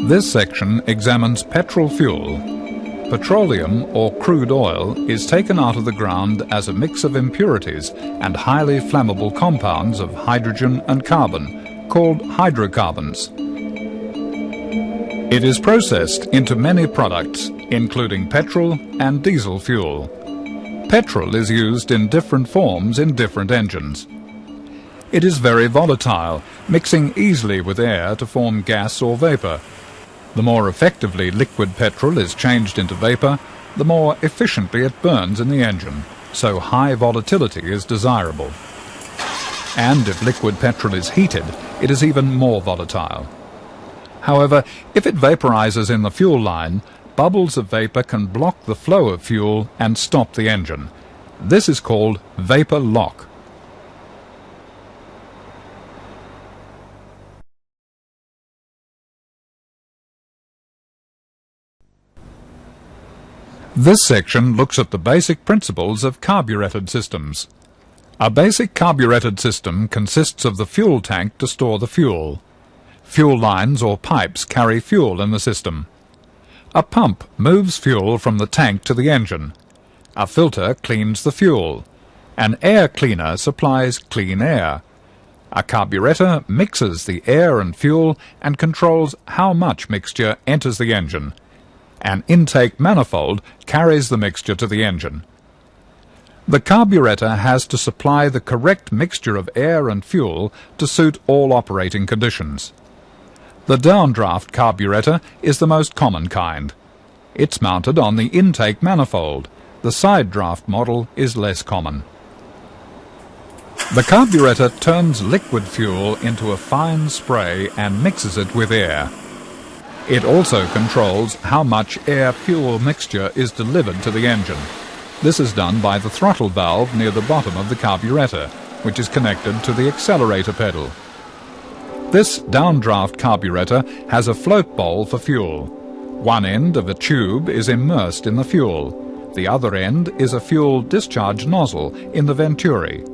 This section examines petrol fuel. Petroleum or crude oil is taken out of the ground as a mix of impurities and highly flammable compounds of hydrogen and carbon, called hydrocarbons. It is processed into many products, including petrol and diesel fuel. Petrol is used in different forms in different engines. It is very volatile, mixing easily with air to form gas or vapor. The more effectively liquid petrol is changed into vapor, the more efficiently it burns in the engine, so high volatility is desirable. And if liquid petrol is heated, it is even more volatile. However, if it vaporizes in the fuel line, bubbles of vapor can block the flow of fuel and stop the engine. This is called vapor lock. This section looks at the basic principles of carbureted systems. A basic carbureted system consists of the fuel tank to store the fuel. Fuel lines or pipes carry fuel in the system. A pump moves fuel from the tank to the engine. A filter cleans the fuel. An air cleaner supplies clean air. A carburetor mixes the air and fuel and controls how much mixture enters the engine. An intake manifold carries the mixture to the engine. The carburetor has to supply the correct mixture of air and fuel to suit all operating conditions. The downdraft carburetor is the most common kind. It's mounted on the intake manifold. The side draft model is less common. The carburetor turns liquid fuel into a fine spray and mixes it with air. It also controls how much air-fuel mixture is delivered to the engine. This is done by the throttle valve near the bottom of the carburetor, which is connected to the accelerator pedal. This downdraft carburetor has a float bowl for fuel. One end of a tube is immersed in the fuel. The other end is a fuel discharge nozzle in the venturi.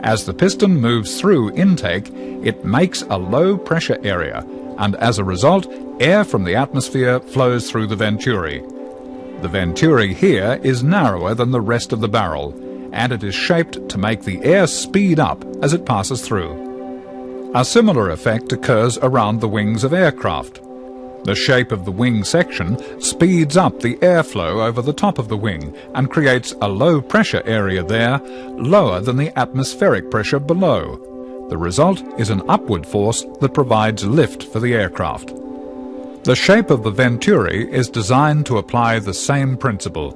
As the piston moves through intake, it makes a low pressure area, and as a result, air from the atmosphere flows through the venturi. The venturi here is narrower than the rest of the barrel, and it is shaped to make the air speed up as it passes through. A similar effect occurs around the wings of aircraft. The shape of the wing section speeds up the airflow over the top of the wing and creates a low pressure area there, lower than the atmospheric pressure below. The result is an upward force that provides lift for the aircraft. The shape of the venturi is designed to apply the same principle.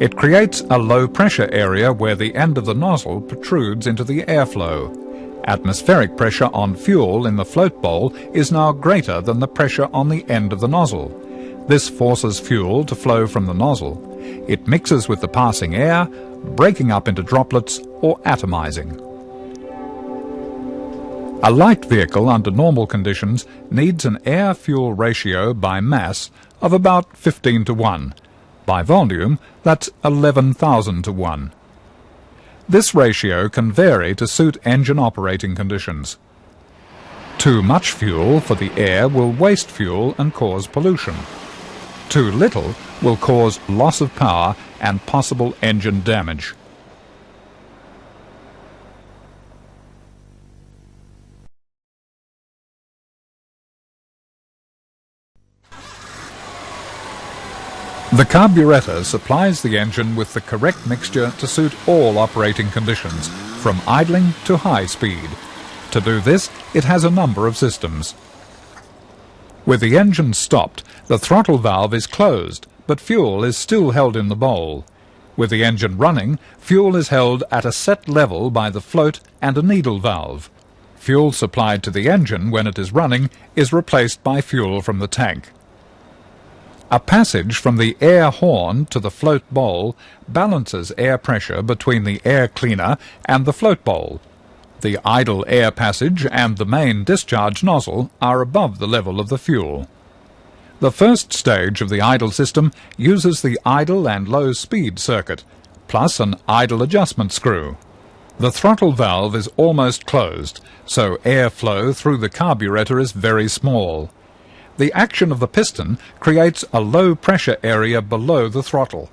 It creates a low pressure area where the end of the nozzle protrudes into the airflow. Atmospheric pressure on fuel in the float bowl is now greater than the pressure on the end of the nozzle. This forces fuel to flow from the nozzle. It mixes with the passing air, breaking up into droplets or atomizing. A light vehicle under normal conditions needs an air-fuel ratio by mass of about 15 to 1. By volume, that's 11,000 to 1. This ratio can vary to suit engine operating conditions. Too much fuel for the air will waste fuel and cause pollution. Too little will cause loss of power and possible engine damage. The carburetor supplies the engine with the correct mixture to suit all operating conditions, from idling to high speed. To do this, it has a number of systems. With the engine stopped, the throttle valve is closed, but fuel is still held in the bowl. With the engine running, fuel is held at a set level by the float and a needle valve. Fuel supplied to the engine when it is running is replaced by fuel from the tank. A passage from the air horn to the float bowl balances air pressure between the air cleaner and the float bowl. The idle air passage and the main discharge nozzle are above the level of the fuel. The first stage of the idle system uses the idle and low speed circuit, plus an idle adjustment screw. The throttle valve is almost closed, so airflow through the carburetor is very small. The action of the piston creates a low-pressure area below the throttle,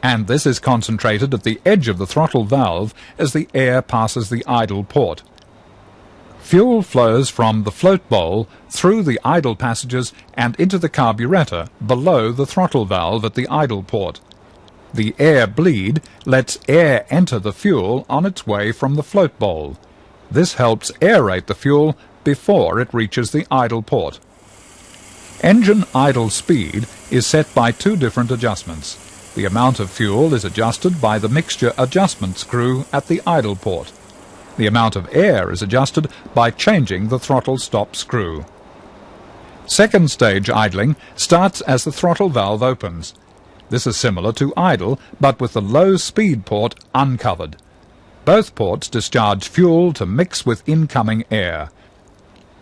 and this is concentrated at the edge of the throttle valve as the air passes the idle port. Fuel flows from the float bowl through the idle passages and into the carburetor below the throttle valve at the idle port. The air bleed lets air enter the fuel on its way from the float bowl. This helps aerate the fuel before it reaches the idle port. Engine idle speed is set by two different adjustments. The amount of fuel is adjusted by the mixture adjustment screw at the idle port. The amount of air is adjusted by changing the throttle stop screw. Second stage idling starts as the throttle valve opens. This is similar to idle, but with the low speed port uncovered. Both ports discharge fuel to mix with incoming air.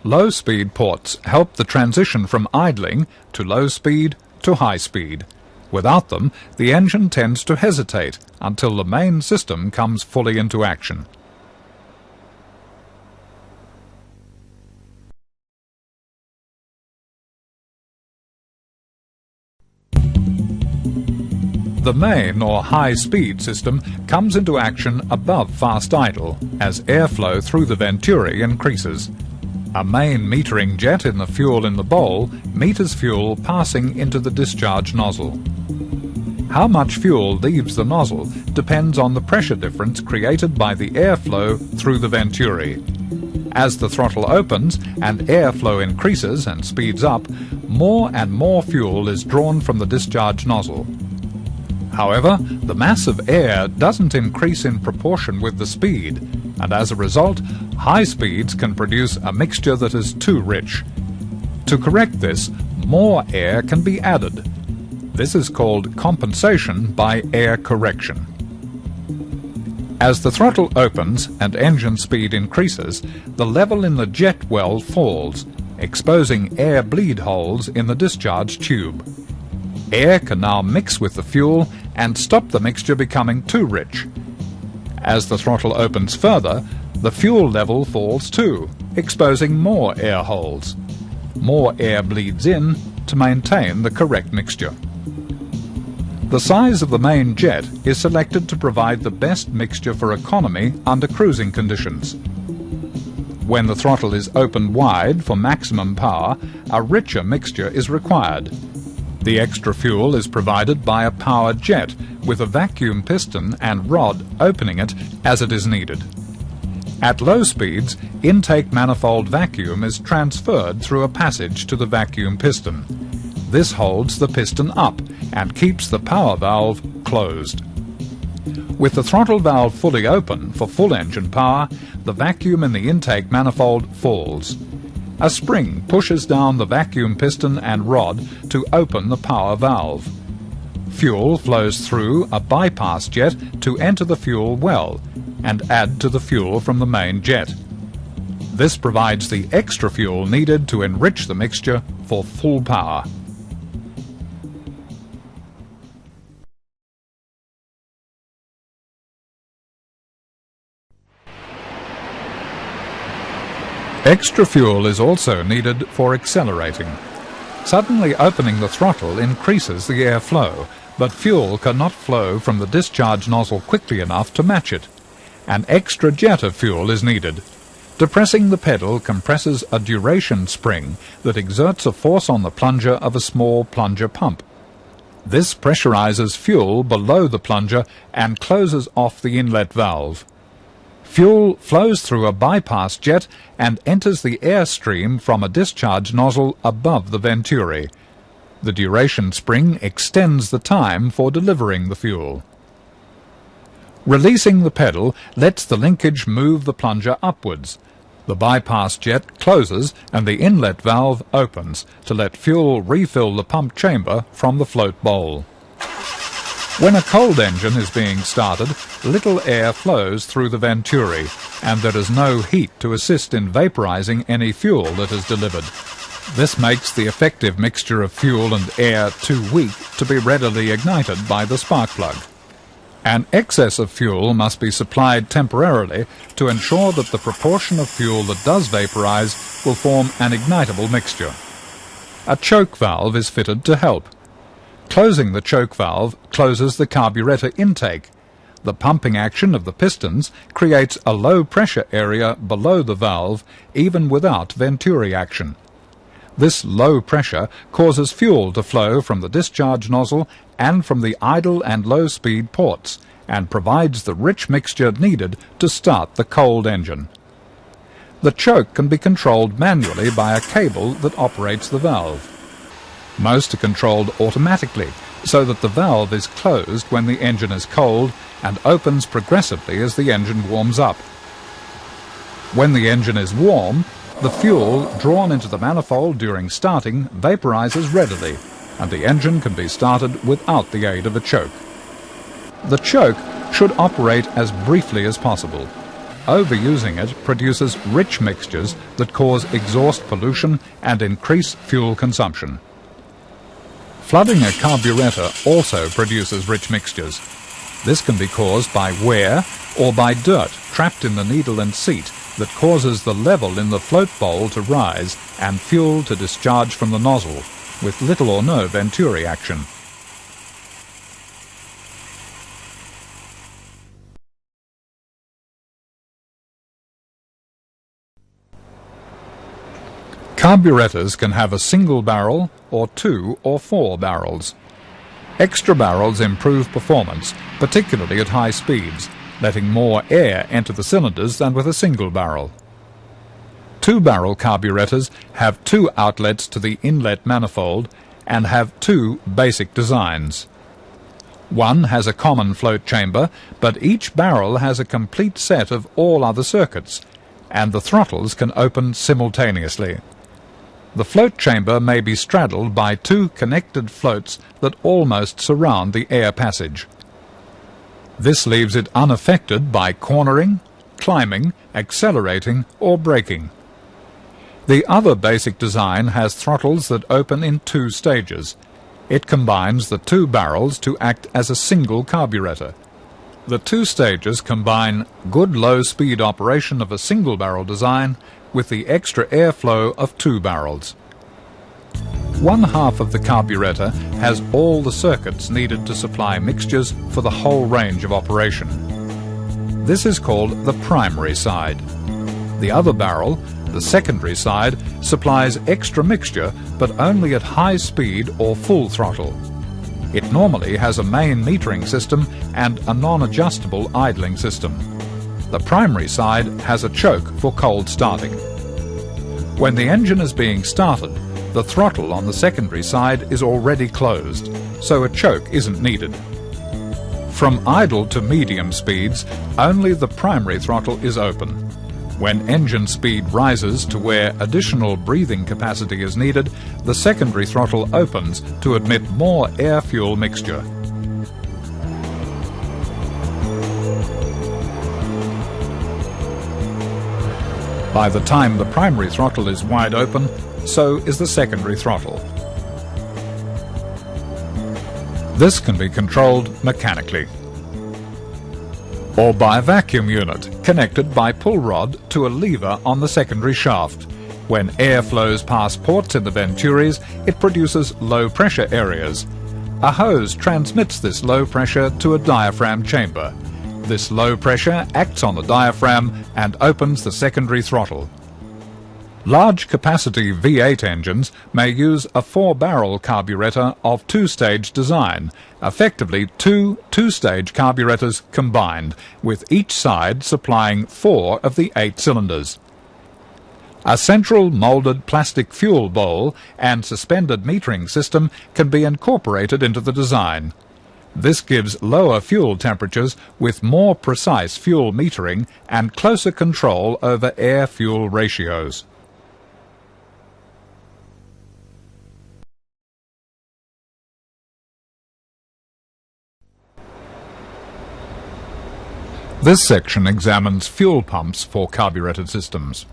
Low speed ports help the transition from idling to low speed to high speed. Without them, the engine tends to hesitate until the main system comes fully into action. The main or high-speed system comes into action above fast idle as airflow through the venturi increases. A main metering jet in the fuel in the bowl meters fuel passing into the discharge nozzle. How much fuel leaves the nozzle depends on the pressure difference created by the airflow through the venturi. As the throttle opens and airflow increases and speeds up, more and more fuel is drawn from the discharge nozzle. However, the mass of air doesn't increase in proportion with the speed, and as a result, high speeds can produce a mixture that is too rich. To correct this, more air can be added. This is called compensation by air correction. As the throttle opens and engine speed increases, the level in the jet well falls, exposing air bleed holes in the discharge tube. Air can now mix with the fuel and stop the mixture becoming too rich. As the throttle opens further, the fuel level falls too, exposing more air holes. More air bleeds in to maintain the correct mixture. The size of the main jet is selected to provide the best mixture for economy under cruising conditions. When the throttle is opened wide for maximum power, a richer mixture is required. The extra fuel is provided by a power jet with a vacuum piston and rod opening it as it is needed. At low speeds, intake manifold vacuum is transferred through a passage to the vacuum piston. This holds the piston up and keeps the power valve closed. With the throttle valve fully open for full engine power, the vacuum in the intake manifold falls. A spring pushes down the vacuum piston and rod to open the power valve. Fuel flows through a bypass jet to enter the fuel well and add to the fuel from the main jet. This provides the extra fuel needed to enrich the mixture for full power. Extra fuel is also needed for accelerating. Suddenly opening the throttle increases the airflow, but fuel cannot flow from the discharge nozzle quickly enough to match it. An extra jet of fuel is needed. Depressing the pedal compresses a duration spring that exerts a force on the plunger of a small plunger pump. This pressurizes fuel below the plunger and closes off the inlet valve. Fuel flows through a bypass jet and enters the airstream from a discharge nozzle above the venturi. The duration spring extends the time for delivering the fuel. Releasing the pedal lets the linkage move the plunger upwards. The bypass jet closes and the inlet valve opens to let fuel refill the pump chamber from the float bowl. When a cold engine is being started, little air flows through the venturi, and there is no heat to assist in vaporizing any fuel that is delivered. This makes the effective mixture of fuel and air too weak to be readily ignited by the spark plug. An excess of fuel must be supplied temporarily to ensure that the proportion of fuel that does vaporize will form an ignitable mixture. a choke valve is fitted to help. Closing the choke valve closes the carburetor intake. The pumping action of the pistons creates a low pressure area below the valve even without venturi action. This low pressure causes fuel to flow from the discharge nozzle and from the idle and low speed ports and provides the rich mixture needed to start the cold engine. The choke can be controlled manually by a cable that operates the valve. Most are controlled automatically, so that the valve is closed when the engine is cold and opens progressively as the engine warms up. When the engine is warm, the fuel drawn into the manifold during starting vaporizes readily, and the engine can be started without the aid of a choke. The choke should operate as briefly as possible. Overusing it produces rich mixtures that cause exhaust pollution and increase fuel consumption. Flooding a carburetor also produces rich mixtures. This can be caused by wear or by dirt trapped in the needle and seat that causes the level in the float bowl to rise and fuel to discharge from the nozzle, with little or no venturi action. Carburetors can have a single barrel or 2 or 4 barrels. Extra barrels improve performance, particularly at high speeds, letting more air enter the cylinders than with a single barrel. 2-barrel carburetors have 2 outlets to the inlet manifold and have 2 basic designs. One has a common float chamber, but each barrel has a complete set of all other circuits, and the throttles can open simultaneously. The float chamber may be straddled by 2 connected floats that almost surround the air passage. This leaves it unaffected by cornering, climbing, accelerating, or braking. The other basic design has throttles that open in 2 stages. It combines the 2 barrels to act as a single carburetor. The 2 stages combine good low-speed operation of a single-barrel design with the extra airflow of 2 barrels. One half of the carburetor has all the circuits needed to supply mixtures for the whole range of operation. This is called the primary side. The other barrel, the secondary side, supplies extra mixture but only at high speed or full throttle. It normally has a main metering system and a non-adjustable idling system. The primary side has a choke for cold starting. When the engine is being started, the throttle on the secondary side is already closed, so a choke isn't needed. From idle to medium speeds, only the primary throttle is open. When engine speed rises to where additional breathing capacity is needed, the secondary throttle opens to admit more air-fuel mixture. By the time the primary throttle is wide open, so is the secondary throttle. This can be controlled mechanically or by a vacuum unit connected by pull rod to a lever on the secondary shaft. When air flows past ports in the venturis, it produces low pressure areas. A hose transmits this low pressure to a diaphragm chamber. This low pressure acts on the diaphragm and opens the secondary throttle. Large capacity V8 engines may use a 4-barrel carburetor of 2-stage design, effectively 2 2-stage carburetors combined, with each side supplying 4 of the 8 cylinders. A central moulded plastic fuel bowl and suspended metering system can be incorporated into the design. This gives lower fuel temperatures with more precise fuel metering and closer control over air-fuel ratios. This section examines fuel pumps for carbureted systems.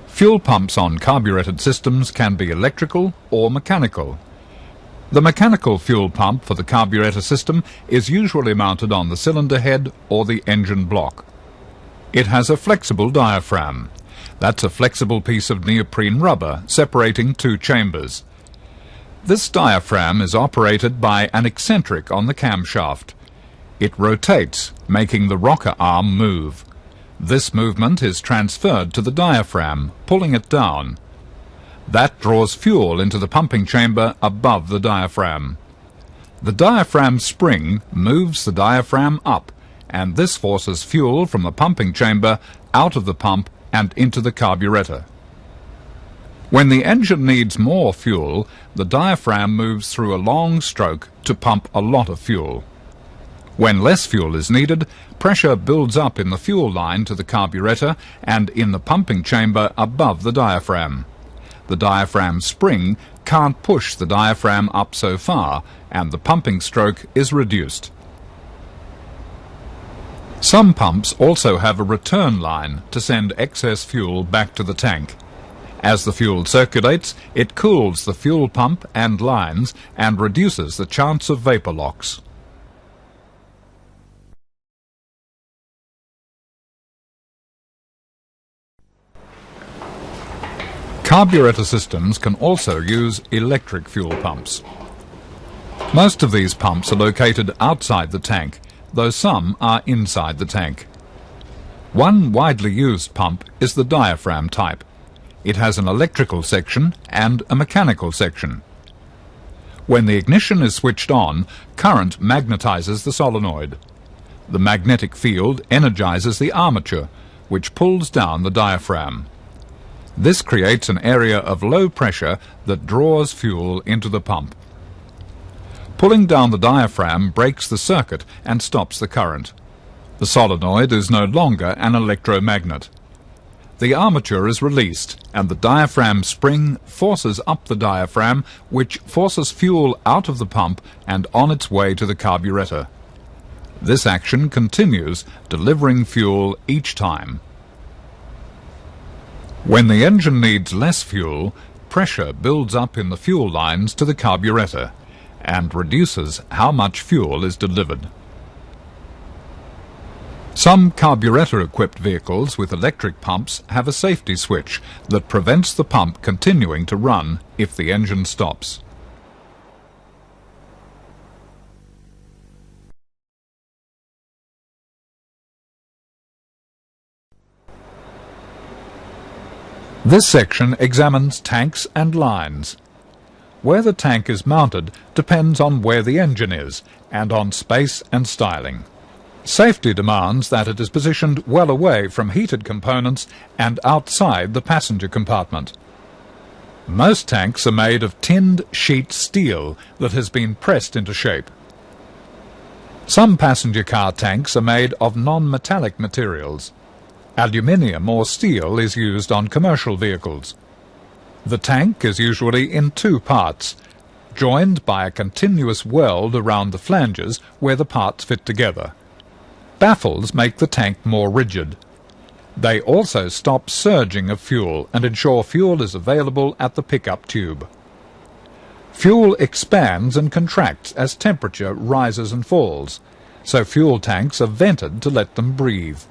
Fuel pumps on carbureted systems can be electrical or mechanical. The mechanical fuel pump for the carburetor system is usually mounted on the cylinder head or the engine block. It has a flexible diaphragm. That's a flexible piece of neoprene rubber separating 2 chambers. This diaphragm is operated by an eccentric on the camshaft. It rotates, making the rocker arm move. This movement is transferred to the diaphragm, pulling it down. That draws fuel into the pumping chamber above the diaphragm. The diaphragm spring moves the diaphragm up, and this forces fuel from the pumping chamber out of the pump and into the carburetor. When the engine needs more fuel, the diaphragm moves through a long stroke to pump a lot of fuel. When less fuel is needed, pressure builds up in the fuel line to the carburetor and in the pumping chamber above the diaphragm. The diaphragm spring can't push the diaphragm up so far, and the pumping stroke is reduced. Some pumps also have a return line to send excess fuel back to the tank. As the fuel circulates, it cools the fuel pump and lines and reduces the chance of vapor locks. Carburetor systems can also use electric fuel pumps. Most of these pumps are located outside the tank, though some are inside the tank. One widely used pump is the diaphragm type. It has an electrical section and a mechanical section. When the ignition is switched on, current magnetizes the solenoid. The magnetic field energizes the armature, which pulls down the diaphragm. This creates an area of low pressure that draws fuel into the pump. Pulling down the diaphragm breaks the circuit and stops the current. The solenoid is no longer an electromagnet. The armature is released, and the diaphragm spring forces up the diaphragm, which forces fuel out of the pump and on its way to the carburetor. This action continues, delivering fuel each time. When the engine needs less fuel, pressure builds up in the fuel lines to the carburetor and reduces how much fuel is delivered. Some carburetor-equipped vehicles with electric pumps have a safety switch that prevents the pump continuing to run if the engine stops. This section examines tanks and lines. Where the tank is mounted depends on where the engine is and on space and styling. Safety demands that it is positioned well away from heated components and outside the passenger compartment. Most tanks are made of tinned sheet steel that has been pressed into shape. Some passenger car tanks are made of non-metallic materials. Aluminium or steel is used on commercial vehicles. The tank is usually in two parts, joined by a continuous weld around the flanges where the parts fit together. Baffles make the tank more rigid. They also stop surging of fuel and ensure fuel is available at the pickup tube. Fuel expands and contracts as temperature rises and falls, so fuel tanks are vented to let them breathe.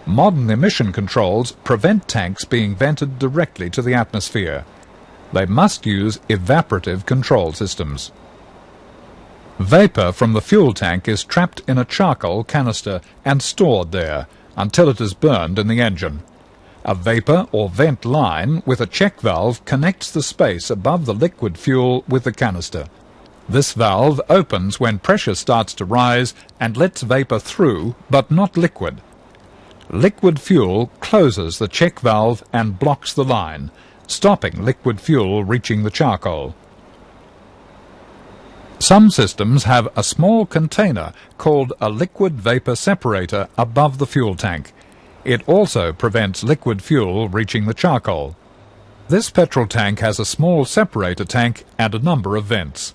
Modern emission controls prevent tanks being vented directly to the atmosphere. They must use evaporative control systems. Vapor from the fuel tank is trapped in a charcoal canister and stored there until it is burned in the engine. A vapor or vent line with a check valve connects the space above the liquid fuel with the canister. This valve opens when pressure starts to rise and lets vapor through, but not liquid. Liquid fuel closes the check valve and blocks the line, stopping liquid fuel reaching the charcoal. Some systems have a small container called a liquid vapor separator above the fuel tank. It also prevents liquid fuel reaching the charcoal. This petrol tank has a small separator tank and a number of vents.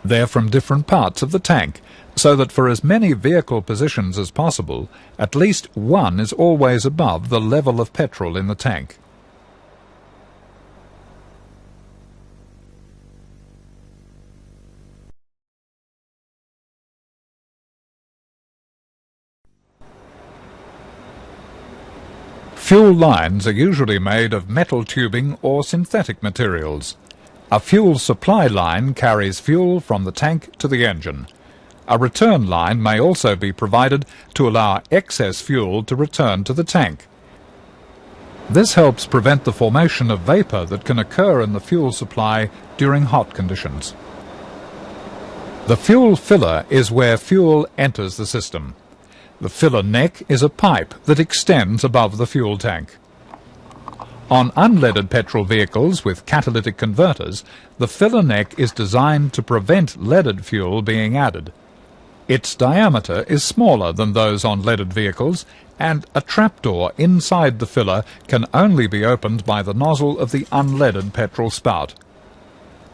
They're from different parts of the tank, so that for as many vehicle positions as possible, at least one is always above the level of petrol in the tank. Fuel lines are usually made of metal tubing or synthetic materials. A fuel supply line carries fuel from the tank to the engine. A return line may also be provided to allow excess fuel to return to the tank. This helps prevent the formation of vapor that can occur in the fuel supply during hot conditions. The fuel filler is where fuel enters the system. The filler neck is a pipe that extends above the fuel tank. On unleaded petrol vehicles with catalytic converters, the filler neck is designed to prevent leaded fuel being added. Its diameter is smaller than those on leaded vehicles, and a trapdoor inside the filler can only be opened by the nozzle of the unleaded petrol spout.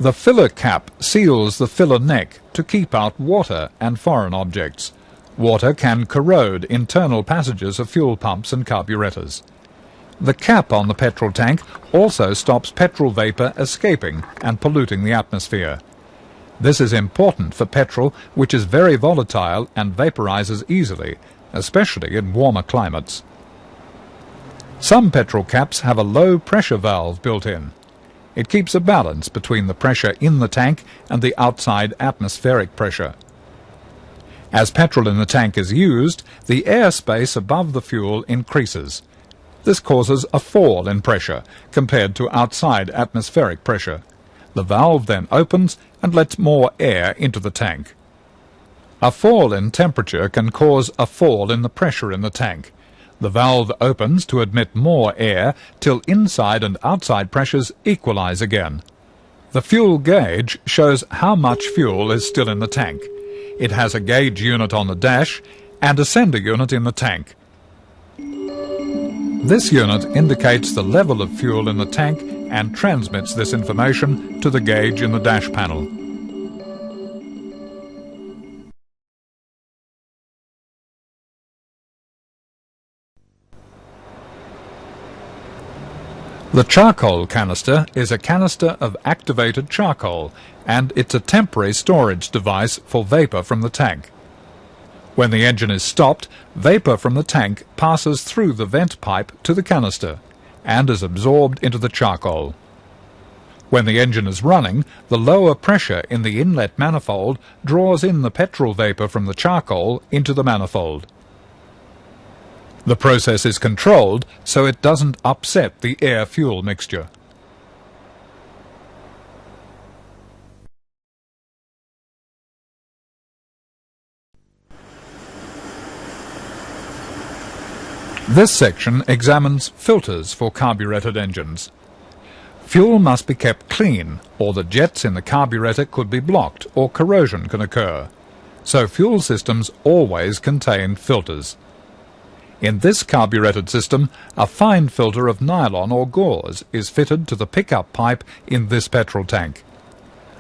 The filler cap seals the filler neck to keep out water and foreign objects. Water can corrode internal passages of fuel pumps and carburetors. The cap on the petrol tank also stops petrol vapor escaping and polluting the atmosphere. This is important for petrol, which is very volatile and vaporizes easily, especially in warmer climates. Some petrol caps have a low pressure valve built in. It keeps a balance between the pressure in the tank and the outside atmospheric pressure. As petrol in the tank is used, the airspace above the fuel increases. This causes a fall in pressure compared to outside atmospheric pressure. The valve then opens and lets more air into the tank. A fall in temperature can cause a fall in the pressure in the tank. The valve opens to admit more air till inside and outside pressures equalize again. The fuel gauge shows how much fuel is still in the tank. It has a gauge unit on the dash and a sender unit in the tank. This unit indicates the level of fuel in the tank and transmits this information to the gauge in the dash panel. The charcoal canister is a canister of activated charcoal, and it's a temporary storage device for vapor from the tank. When the engine is stopped, vapor from the tank passes through the vent pipe to the canister and is absorbed into the charcoal. When the engine is running, the lower pressure in the inlet manifold draws in the petrol vapor from the charcoal into the manifold. The process is controlled so it doesn't upset the air-fuel mixture. This section examines filters for carbureted engines. Fuel must be kept clean, or the jets in the carburetor could be blocked or corrosion can occur. So fuel systems always contain filters. In this carbureted system, a fine filter of nylon or gauze is fitted to the pickup pipe in this petrol tank.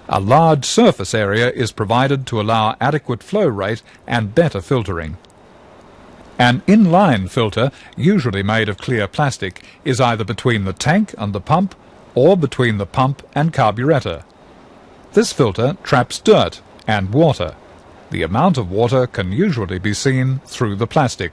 A large surface area is provided to allow adequate flow rate and better filtering. An inline filter, usually made of clear plastic, is either between the tank and the pump or between the pump and carburetor. This filter traps dirt and water. The amount of water can usually be seen through the plastic.